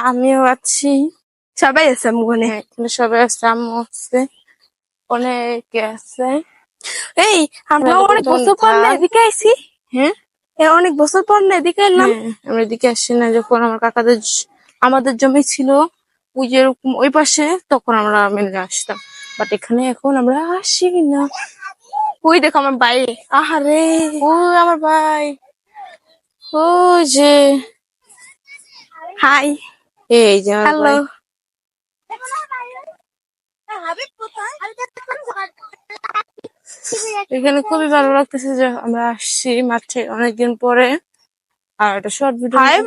আমিও আছি, সবাই আছে মনে। এখানে সবাই আছে, আম্মু আছে, অনেকে আছে। এই আমরা অনেক বছর পর না এদিকে আইছি। হ্যাঁ অনেক বছর পর না এদিকে এলাম। হ্যাঁ, আমরা এদিকে আসি না, যখন আমার কাকাদের আমাদের জমি ছিল ওই যে এরকম ওই পাশে, তখন আমরা মেলে আসতাম, বাট এখানে এখন আমরা আসি না। ওই দেখো আমার বাইরে, আহারে ও আমার ভাই, ও যে হাই, এই যে আমার হ্যালো। ভাই। এখানে খুবই ভালো লাগতেছে যে আমরা আসছি মাঠে অনেকদিন পরে, আর একটা শর্ট ভিডিও হাইপ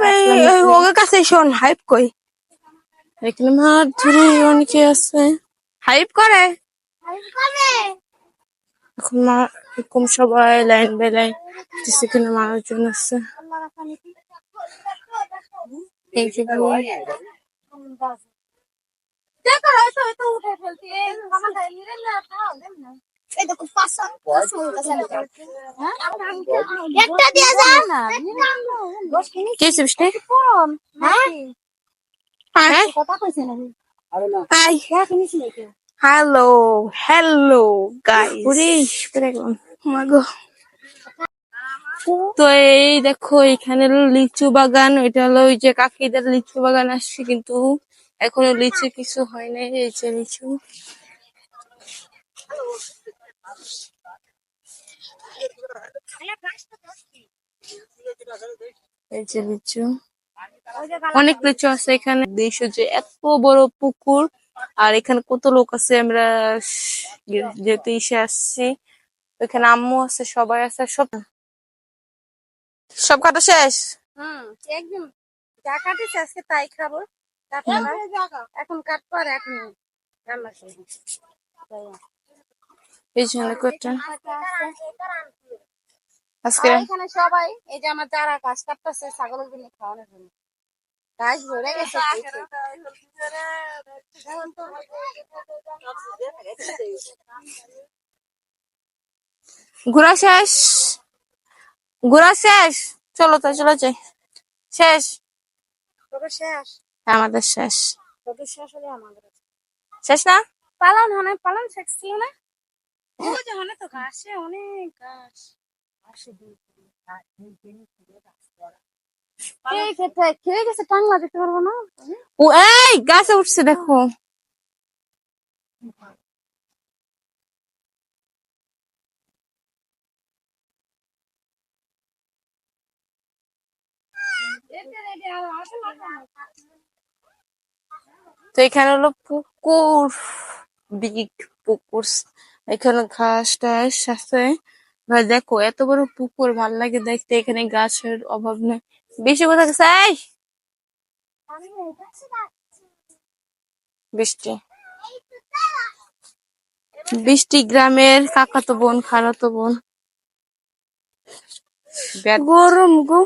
ওর কাছে শোন, হাইপ কই এখানে মাঠ ধরে অনেকে আছে, হাইপ করে। এখন এরকম সবাই লাইন বাই লাইন সেখানে মানুষজন আছে। এই যে ভাই, কি হয়েছে বৃষ্টি? Hello hello guys. মাগো তো এই দেখো এখানে লিচু বাগান, এটা হলো ওই যে কাকিদের লিচু বাগান আসছে, কিন্তু এখনো লিচু কিছু হয় নাই। এই যে লিচু, এই যে লিচু, অনেক লিচু আছে এখানে। দেখছো যে এত বড় পুকুর, আর এখানে কত লোক আছে। আমরা যেহেতু এসে আসছি, ওইখানে আম্মু আছে, সবাই আছে, সব সব কাটা শেষ। একদম যা কাটিস আজকে তাই খাবো। এখন কাটবো আর এখন রান্না করবো। এই জন্য কটা আজকে এখানে সবাই এই যে আমার যারা গাছ কাটতেছে ছাগলের জন্য খাওয়ানোর জন্য গাছ ভরে গেছে। ঘোরা শেষ, ঘোরা শেষ, চলো তো চলো যাই। শেষ, শেষ আমাদের শেষ, তোদের শেষ হলে আমাদের শেষ না। পালন হয়, পালন শেষ ছিল না। ওই যে মানে তো ঘাসে অনেক ঘাস খেয়ে গেছে, টাংলা দিতে পারবো না। ও এই গাছে উঠছে দেখো। তো এখানে হলো পুকুর, বিগ পুকুর, এখানে ঘাস টাস আছে। ভাই দেখো এত বড় পুকুর, ভাল লাগে দেখতে। এখানে গাছের অভাব নেই। বেশি কথা গেছে এই বৃষ্টি, বৃষ্টি গ্রামের কাকাতো বোন, খালাতো বোন। গরম গো,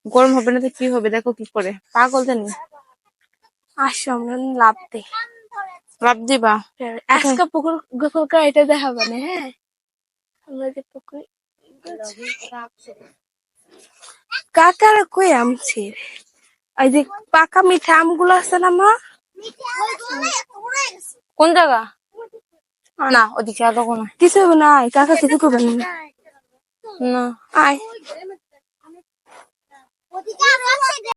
গরম হবে না তো কি হবে, দেখো কি করে, পাগল জানি। আসো আমরা লাভ দিই। লাভ দিবা? আজকে পুকুর গোসল এটা দেখাবো না। হ্যাঁ, আমরা যে পুকুর কাকার কই আমছি, ওই যে পাকা মিঠা আমগুলো আছে না মা। কোন জায়গা? না ওদিকে আর কোনো কিছু নাই, কাকা কিছু করবেন না। না। আয়